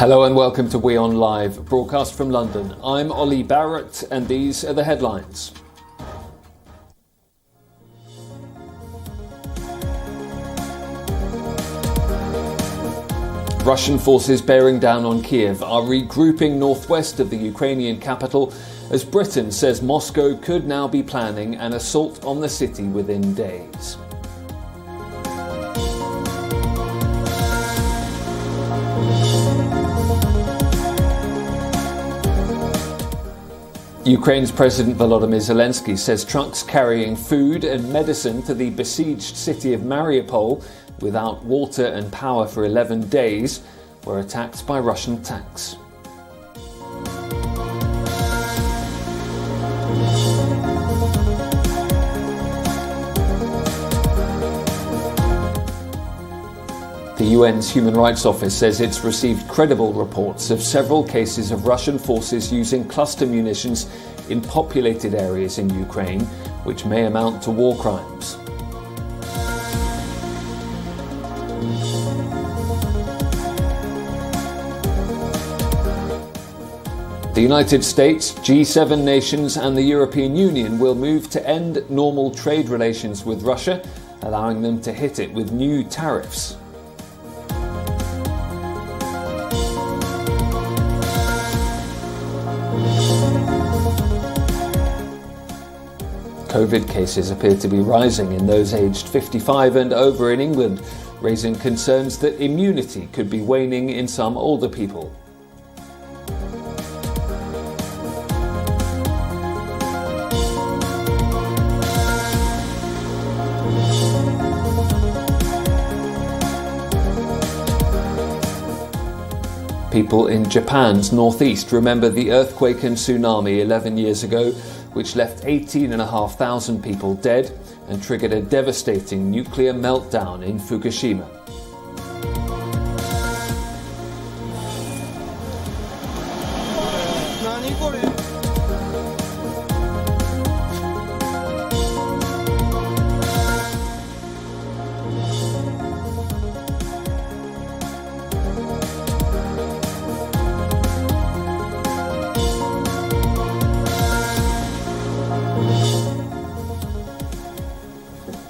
Hello and welcome to WION Live Broadcast from London. I'm Ollie Barrett and these are the headlines. Russian forces bearing down on Kyiv are regrouping northwest of the Ukrainian capital as Britain says Moscow could now be planning an assault on the city within days. Ukraine's President Volodymyr Zelensky says trucks carrying food and medicine to the besieged city of Mariupol without water and power for 11 days were attacked by Russian tanks. The UN's Human Rights Office says it's received credible reports of several cases of Russian forces using cluster munitions in populated areas in Ukraine, which may amount to war crimes. The United States, G7 nations and the European Union will move to end normal trade relations with Russia, allowing them to hit it with new tariffs. COVID cases appear to be rising in those aged 55 and over in England, raising concerns that immunity could be waning in some older people. People in Japan's northeast remember the earthquake and tsunami 11 years ago, which left 18,500 people dead and triggered a devastating nuclear meltdown in Fukushima.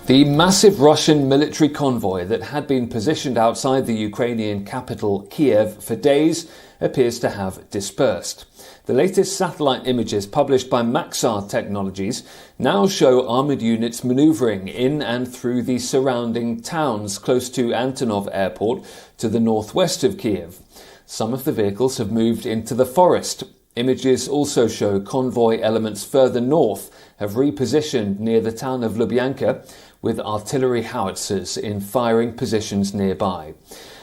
The massive Russian military convoy that had been positioned outside the Ukrainian capital Kyiv for days appears to have dispersed. The latest satellite images published by Maxar Technologies now show armoured units manoeuvring in and through the surrounding towns close to Antonov Airport to the northwest of Kyiv. Some of the vehicles have moved into the forest. Images also show convoy elements further north have repositioned near the town of Lubyanka, with artillery howitzers in firing positions nearby.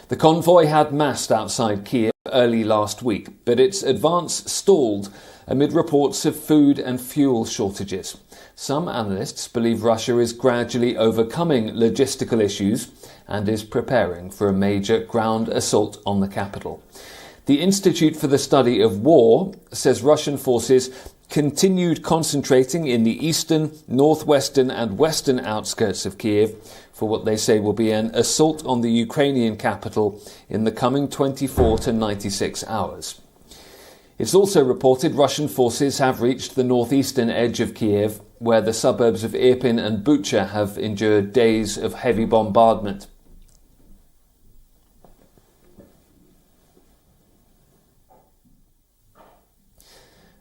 The convoy had massed outside Kyiv early last week, but its advance stalled amid reports of food and fuel shortages. Some analysts believe Russia is gradually overcoming logistical issues and is preparing for a major ground assault on the capital. The Institute for the Study of War says Russian forces continued concentrating in the eastern, northwestern and western outskirts of Kyiv for what they say will be an assault on the Ukrainian capital in the coming 24 to 96 hours. It's also reported Russian forces have reached the northeastern edge of Kyiv, where the suburbs of Irpin and Bucha have endured days of heavy bombardment.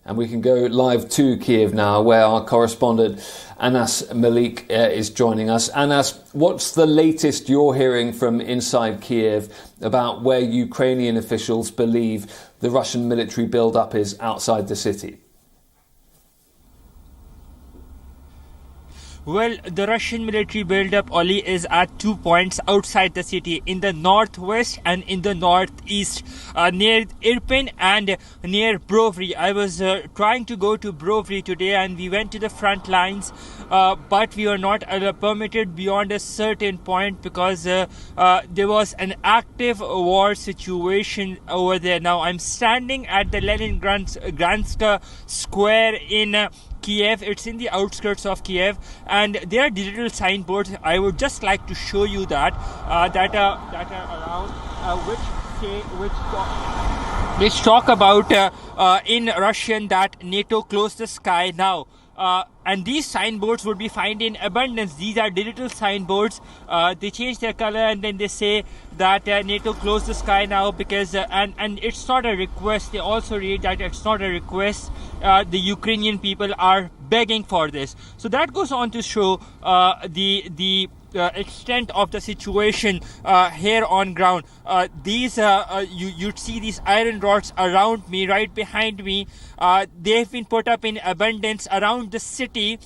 And we can go live to Kyiv now, where our correspondent Anas Malik is joining us. Anas, what's the latest you're hearing from inside Kyiv about where Ukrainian officials believe the Russian military build-up is outside the city? Well, the Russian military build-up, Oli, is at 2 points outside the city, in the northwest and in the northeast, near Irpin and near Brovary. I was trying to go to Brovary today and we went to the front lines, but we were not permitted beyond a certain point because there was an active war situation over there. Now, I'm standing at the Leningradska Square in Kyiv. It's in the outskirts of Kyiv, and there are digital signboards. I would just like to show you that are around, which say, which talk about in Russian that NATO close the sky now. And these signboards would be found in abundance. These are digital signboards. They change their color and then they say that NATO close the sky now because and it's not a request. They also read that it's not a request. The Ukrainian people are begging for this. So that goes on to show the extent of the situation here on ground. You'd see these iron rods around me, right behind me. They've been put up in abundance around the city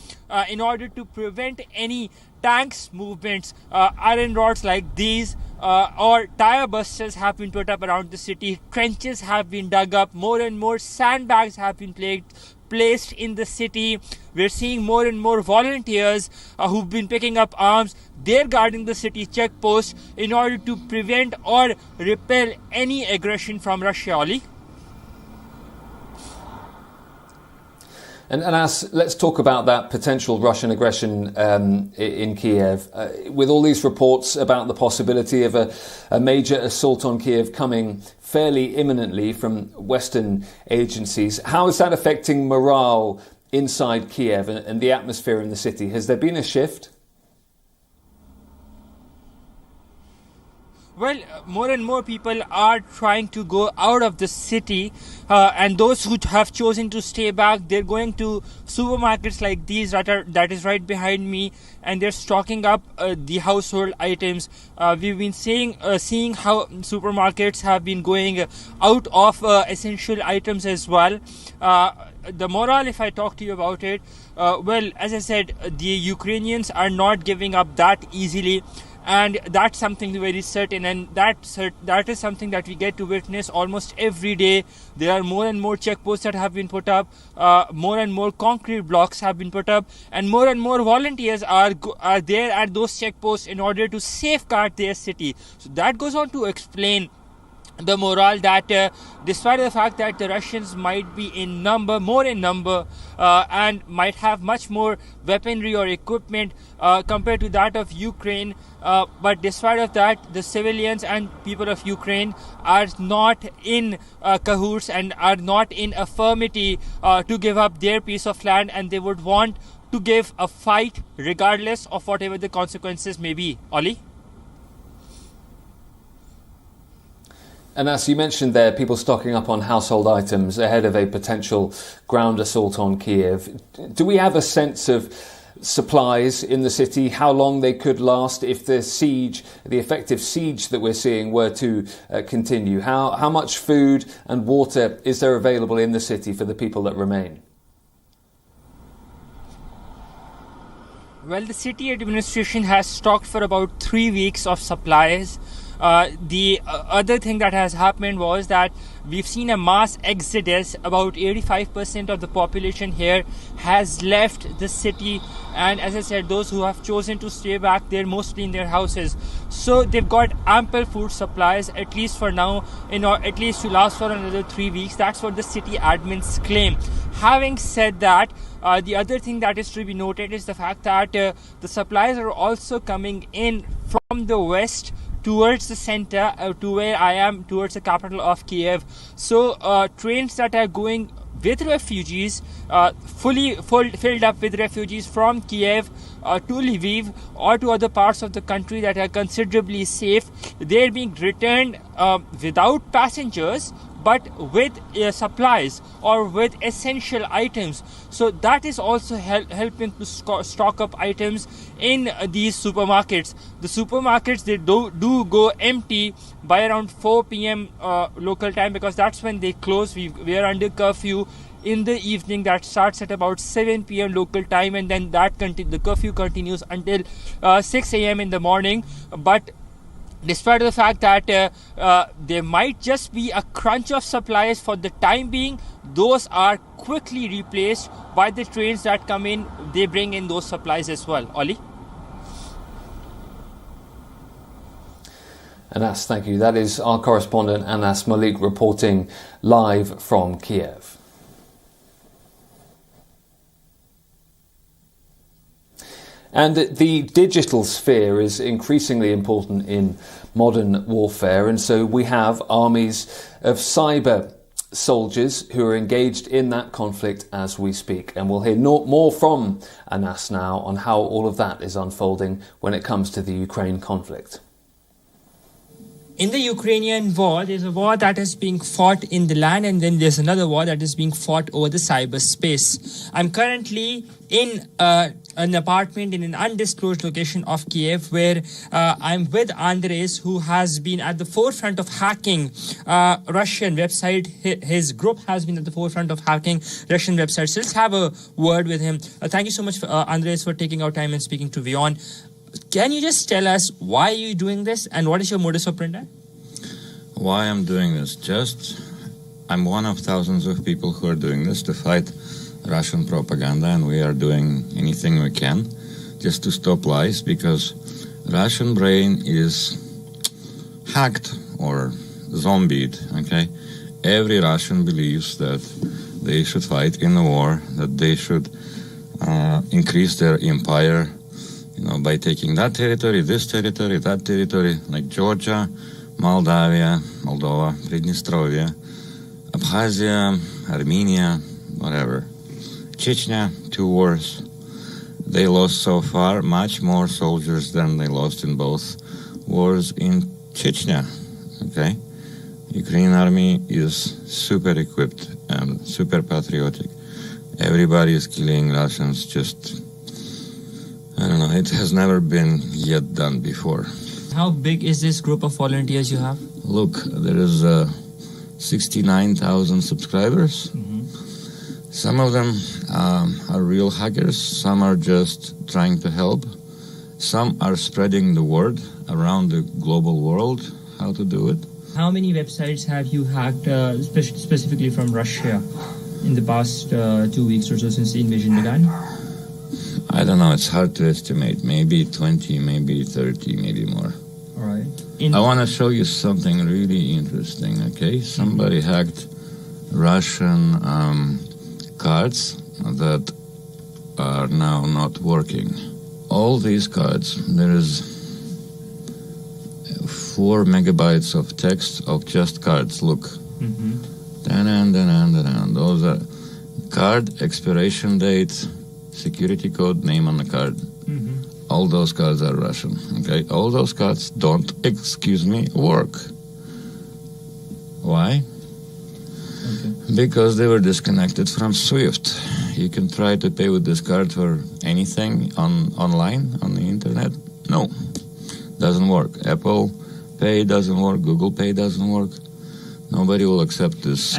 in order to prevent any tanks movements. Iron rods like these or tire busters have been put up around the city. Trenches have been dug up. More and more sandbags have been placed in the city. We're seeing more and more volunteers who've been picking up arms. They're guarding the city checkpost in order to prevent or repel any aggression from Russia, Oli. And Anas, let's talk about that potential Russian aggression in Kiev. With all these reports about the possibility of a major assault on Kiev coming fairly imminently from Western agencies, how is that affecting morale inside Kiev and the atmosphere in the city? Has there been a shift? Well, more and more people are trying to go out of the city, and those who have chosen to stay back, they're going to supermarkets like these that is right behind me, and they're stocking up the household items. We've been seeing how supermarkets have been going out of essential items as well. The morale, if I talk to you about it, well, as I said, the Ukrainians are not giving up that easily. And that's something very certain, and that is something that we get to witness almost every day. There are more and more checkposts that have been put up, more and more concrete blocks have been put up, and more volunteers are there at those checkposts in order to safeguard their city. So that goes on to explain the morale that despite the fact that the Russians might be more in number and might have much more weaponry or equipment compared to that of Ukraine, but despite of that, the civilians and people of Ukraine are not in cahoots and are not in affirmity to give up their piece of land, and they would want to give a fight regardless of whatever the consequences may be. Oli? And as you mentioned there, people stocking up on household items ahead of a potential ground assault on Kiev. Do we have a sense of supplies in the city, how long they could last if the effective siege that we're seeing were to continue? How much food and water is there available in the city for the people that remain? Well, the city administration has stocked for about 3 weeks of supplies. The other thing that has happened was that we've seen a mass exodus. About 85% of the population here has left the city, and as I said, those who have chosen to stay back, they're mostly in their houses. So they've got ample food supplies, at least for now, at least to last for another 3 weeks. That's what the city admins claim. Having said that, the other thing that is to be noted is the fact that the supplies are also coming in from the west towards the center, to where I am, towards the capital of Kiev. So trains that are going with refugees, fully filled up with refugees from Kiev to Lviv or to other parts of the country that are considerably safe, they're being returned without passengers, but with supplies or with essential items. So that is also helping to stock up items in these supermarkets. The supermarkets, they do go empty by around 4 p.m. Local time, because that's when they close. We are under curfew in the evening that starts at about 7 p.m. local time, and then the curfew continues until 6 a.m. in the morning. But despite the fact that there might just be a crunch of supplies for the time being, those are quickly replaced by the trains that come in. They bring in those supplies as well. Oli? Anas, thank you. That is our correspondent Anas Malik reporting live from Kiev. And the digital sphere is increasingly important in modern warfare, and so we have armies of cyber soldiers who are engaged in that conflict as we speak. And we'll hear more from Anas now on how all of that is unfolding when it comes to the Ukraine conflict. In the Ukrainian war, there's a war that is being fought in the land, and then there's another war that is being fought over the cyberspace. I'm currently in an apartment in an undisclosed location of Kyiv, where I'm with Andres, who has been at the forefront of hacking Russian website. His group has been at the forefront of hacking Russian websites. Let's have a word with him. Thank you so much, Andres, for taking our time and speaking to WION. Can you just tell us why you're doing this and what is your modus operandi? Why I'm doing this? I'm one of thousands of people who are doing this to fight Russian propaganda, and we are doing anything we can just to stop lies, because Russian brain is hacked or zombied, okay? Every Russian believes that they should fight in a war, that they should increase their empire, by taking that territory, this territory, that territory, like Georgia, Moldova, Pridnestrovia, Abkhazia, Armenia, whatever. Chechnya, 2 wars. They lost so far much more soldiers than they lost in both wars in Chechnya, okay? Ukrainian army is super equipped and super patriotic. Everybody is killing Russians just... I don't know, it has never been yet done before. How big is this group of volunteers you have? Look, there is 69,000 subscribers. Mm-hmm. Some of them are real hackers. Some are just trying to help. Some are spreading the word around the global world, how to do it. How many websites have you hacked specifically from Russia in the past 2 weeks or so since the invasion began? I don't know, it's hard to estimate. Maybe 20, maybe 30, maybe more. All right. I want to show you something really interesting, okay? Somebody hacked Russian cards that are now not working. All these cards, there is 4 megabytes of text of just cards. Look. Mm-hmm. Those are card expiration date, security code, name on the card. Mm-hmm. All those cards are Russian, okay? All those cards don't, work. Why? Okay. Because they were disconnected from SWIFT. You can try to pay with this card for anything online, on the internet. No, doesn't work. Apple Pay doesn't work, Google Pay doesn't work. Nobody will accept this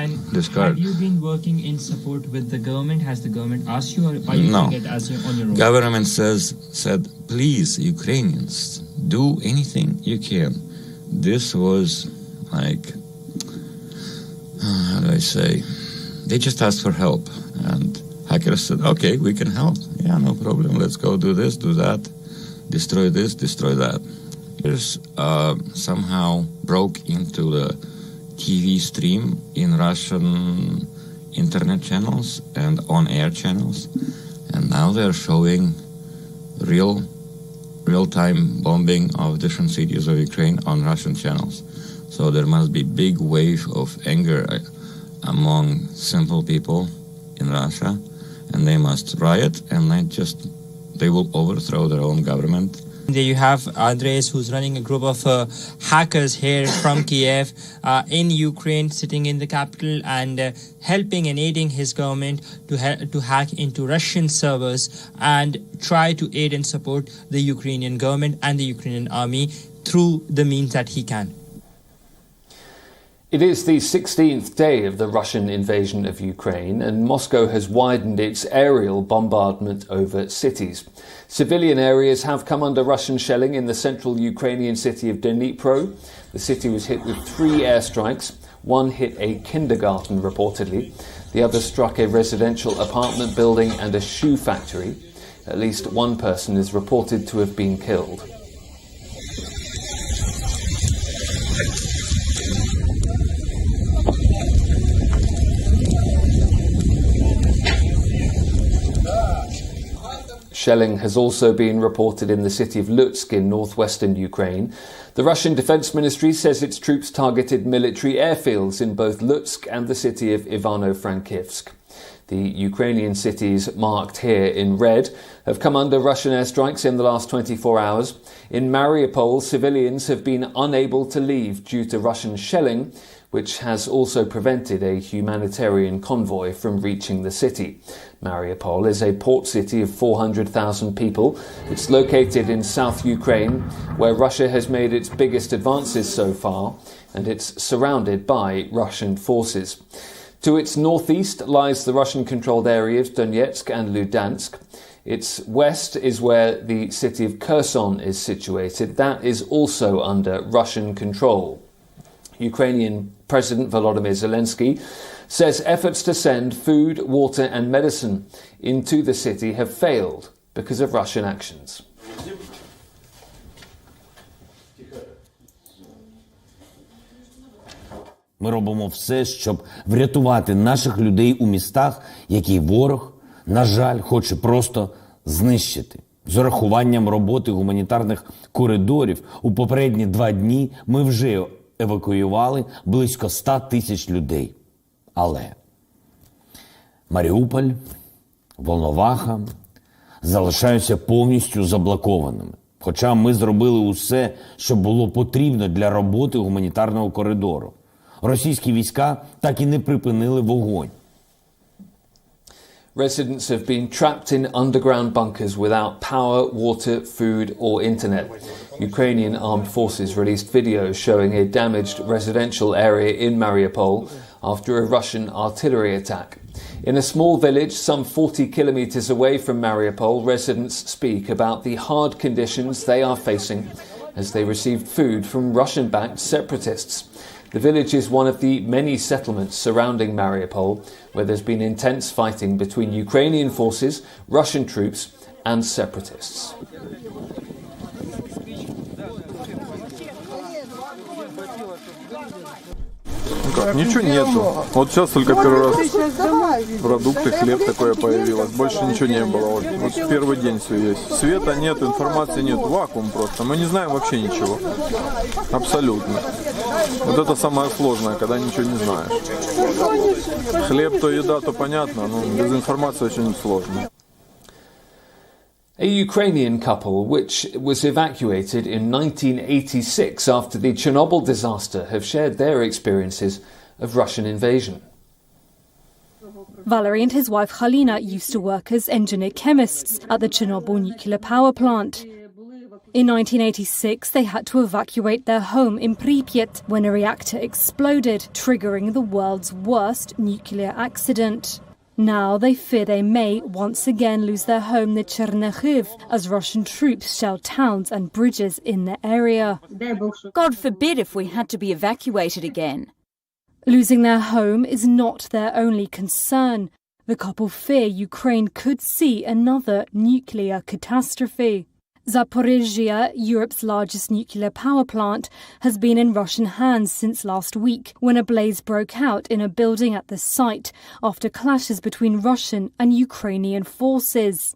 card. Have you been working in support with the government? Has the government asked you, or are you doing it on your own? Government said, please, Ukrainians, do anything you can. This was like, how do I say? They just asked for help, and hackers said, okay, we can help. Yeah, no problem. Let's go do this, do that, destroy this, destroy that. Hackers somehow broke into the TV stream in Russian internet channels and on-air channels, and now they're showing real-time bombing of different cities of Ukraine on Russian channels. So there must be big wave of anger among simple people in Russia, and they must riot, and they will overthrow their own government. There you have Andres, who's running a group of hackers here from Kyiv in Ukraine, sitting in the capital and helping and aiding his government to hack into Russian servers and try to aid and support the Ukrainian government and the Ukrainian army through the means that he can. It is the 16th day of the Russian invasion of Ukraine, and Moscow has widened its aerial bombardment over cities. Civilian areas have come under Russian shelling in the central Ukrainian city of Dnipro. The city was hit with 3 airstrikes. One hit a kindergarten, reportedly. The other struck a residential apartment building and a shoe factory. At least one person is reported to have been killed. Shelling has also been reported in the city of Lutsk in northwestern Ukraine. The Russian Defense Ministry says its troops targeted military airfields in both Lutsk and the city of Ivano-Frankivsk. The Ukrainian cities marked here in red have come under Russian airstrikes in the last 24 hours. In Mariupol, civilians have been unable to leave due to Russian shelling, which has also prevented a humanitarian convoy from reaching the city. Mariupol is a port city of 400,000 people. It's located in South Ukraine, where Russia has made its biggest advances so far, and it's surrounded by Russian forces. To its northeast lies the Russian-controlled areas Donetsk and Luhansk. Its west is where the city of Kherson is situated. That is also under Russian control. Ukrainian President Volodymyr Zelensky says efforts to send food, water and medicine into the city have failed because of Russian actions. Ми робимо все, щоб врятувати наших людей у містах, які ворог, на жаль, хоче просто знищити. З урахуванням роботи гуманітарних коридорів у попередні 2 дні ми вже евакуювали близько 100 тисяч людей. Але Маріуполь, Волноваха залишаються повністю заблокованими. Хоча ми зробили усе, що було потрібно для роботи гуманітарного коридору. Російські війська так і не припинили вогонь. Residents have been trapped in underground bunkers without power, water, food or internet. Ukrainian armed forces released videos showing a damaged residential area in Mariupol after a Russian artillery attack. In a small village some 40 kilometers away from Mariupol, residents speak about the hard conditions they are facing as they received food from Russian-backed separatists. The village is one of the many settlements surrounding Mariupol, where there's been intense fighting between Ukrainian forces, Russian troops and separatists. Ничего нету. Вот сейчас только первый раз продукты, хлеб такое появилось. Больше ничего не было. Вот первый день все есть. Света нет, информации нет. Вакуум просто. Мы не знаем вообще ничего. Абсолютно. Вот это самое сложное, когда ничего не знаешь. Хлеб то еда, то понятно, но без информации очень сложно. A Ukrainian couple, which was evacuated in 1986 after the Chernobyl disaster, have shared their experiences of Russian invasion. Valery and his wife Khalina used to work as engineer-chemists at the Chernobyl nuclear power plant. In 1986, they had to evacuate their home in Pripyat when a reactor exploded, triggering the world's worst nuclear accident. Now they fear they may once again lose their home near Chernihiv as Russian troops shell towns and bridges in the area. God forbid if we had to be evacuated again. Losing their home is not their only concern. The couple fear Ukraine could see another nuclear catastrophe. Zaporizhzhia, Europe's largest nuclear power plant, has been in Russian hands since last week when a blaze broke out in a building at the site after clashes between Russian and Ukrainian forces.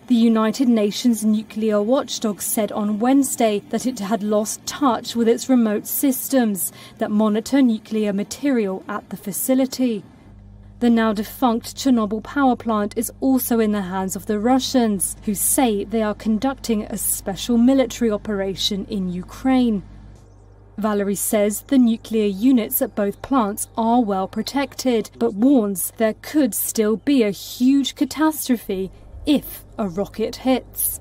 The United Nations nuclear watchdog said on Wednesday that it had lost touch with its remote systems that monitor nuclear material at the facility. The now-defunct Chernobyl power plant is also in the hands of the Russians, who say they are conducting a special military operation in Ukraine. Valery says the nuclear units at both plants are well protected, but warns there could still be a huge catastrophe if a rocket hits.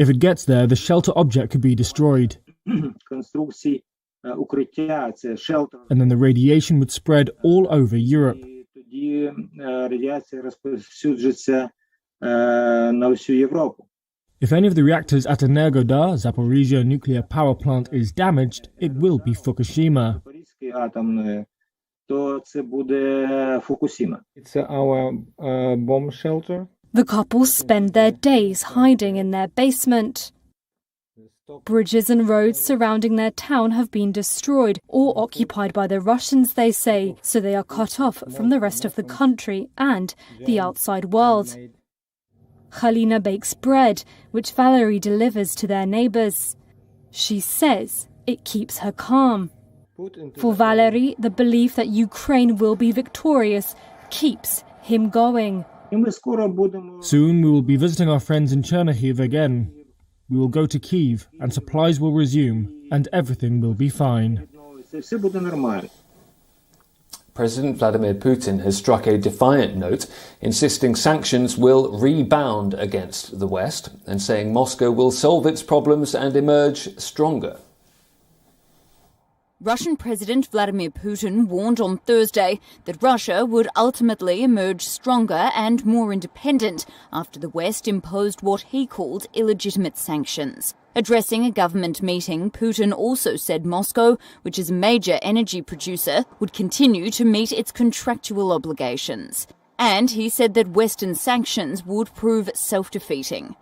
If it gets there, the shelter object could be destroyed. And then the radiation would spread all over Europe. If any of the reactors at Energodar, Zaporizhzhia nuclear power plant, is damaged, it will be Fukushima. It's our bomb shelter. The couple spend their days hiding in their basement. Bridges and roads surrounding their town have been destroyed or occupied by the Russians, they say, so they are cut off from the rest of the country and the outside world. Halina bakes bread, which Valerie delivers to their neighbours. She says it keeps her calm. For Valerie, the belief that Ukraine will be victorious keeps him going. Soon we will be visiting our friends in Chernihiv again. We will go to Kyiv and supplies will resume and everything will be fine. President Vladimir Putin has struck a defiant note, insisting sanctions will rebound against the West and saying Moscow will solve its problems and emerge stronger. Russian President Vladimir Putin warned on Thursday that Russia would ultimately emerge stronger and more independent after the West imposed what he called illegitimate sanctions. Addressing a government meeting, Putin also said Moscow, which is a major energy producer, would continue to meet its contractual obligations. And he said that Western sanctions would prove self-defeating.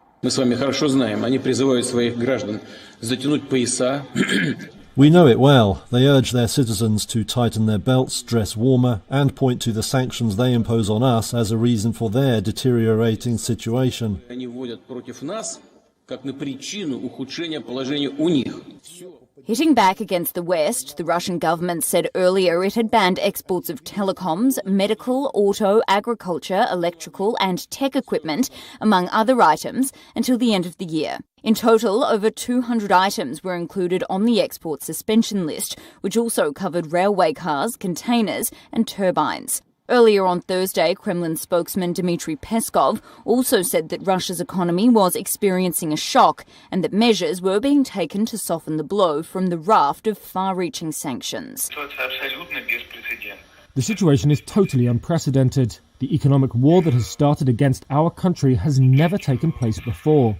We know it well. They urge their citizens to tighten their belts, dress warmer, and point to the sanctions they impose on us as a reason for their deteriorating situation. Hitting back against the West, the Russian government said earlier it had banned exports of telecoms, medical, auto, agriculture, electrical and tech equipment, among other items, until the end of the year. In total, over 200 items were included on the export suspension list, which also covered railway cars, containers and turbines. Earlier on Thursday, Kremlin spokesman Dmitry Peskov also said that Russia's economy was experiencing a shock and that measures were being taken to soften the blow from the raft of far-reaching sanctions. The situation is totally unprecedented. The economic war that has started against our country has never taken place before.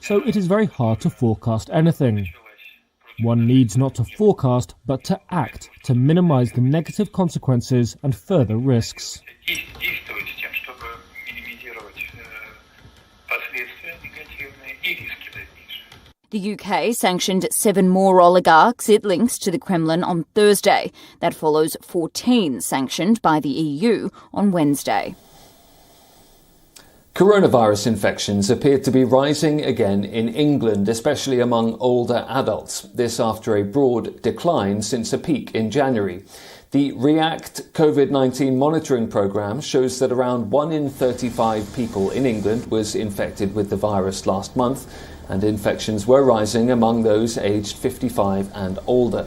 So it is very hard to forecast anything. One needs not to forecast, but to act, to minimize the negative consequences and further risks. The UK sanctioned 7 more oligarchs it links to the Kremlin on Thursday. That follows 14 sanctioned by the EU on Wednesday. Coronavirus infections appear to be rising again in England, especially among older adults. This after a broad decline since a peak in January. The REACT COVID-19 monitoring programme shows that around 1 in 35 people in England was infected with the virus last month, and infections were rising among those aged 55 and older.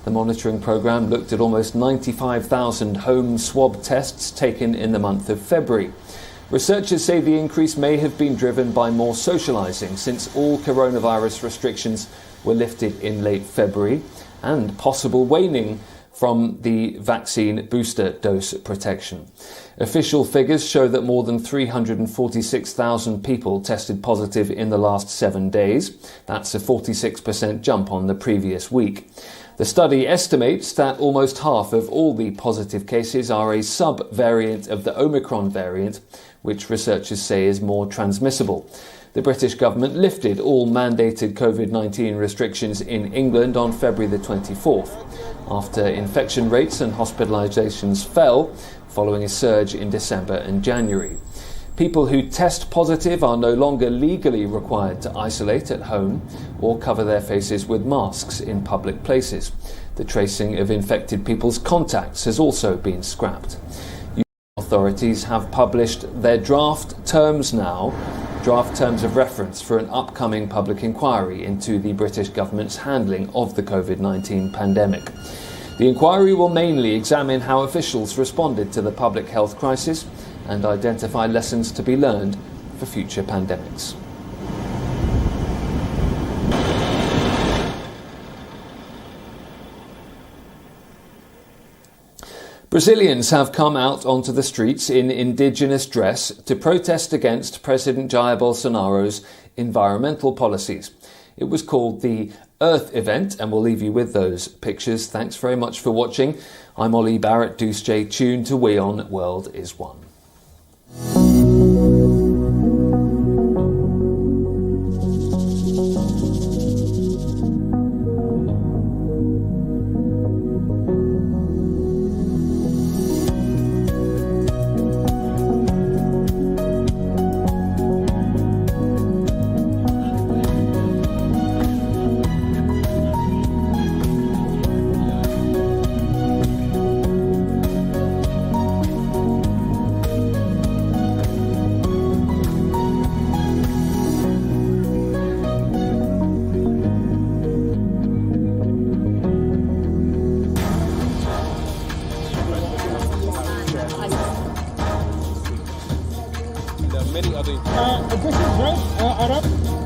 The monitoring programme looked at almost 95,000 home swab tests taken in the month of February. Researchers say the increase may have been driven by more socialising since all coronavirus restrictions were lifted in late February and possible waning from the vaccine booster dose protection. Official figures show that more than 346,000 people tested positive in the last 7 days. That's a 46% jump on the previous week. The study estimates that almost half of all the positive cases are a sub-variant of the Omicron variant, which researchers say is more transmissible. The British government lifted all mandated COVID-19 restrictions in England on February the 24th, after infection rates and hospitalisations fell following a surge in December and January. People who test positive are no longer legally required to isolate at home or cover their faces with masks in public places. The tracing of infected people's contacts has also been scrapped. Authorities have published their draft terms of reference for an upcoming public inquiry into the British government's handling of the COVID-19 pandemic. The inquiry will mainly examine how officials responded to the public health crisis and identify lessons to be learned for future pandemics. Brazilians have come out onto the streets in indigenous dress to protest against President Jair Bolsonaro's environmental policies. It was called the Earth event, and we'll leave you with those pictures. Thanks very much for watching. I'm Ollie Barrett. Do stay tuned to WION World is One. many other. This is right, Arab.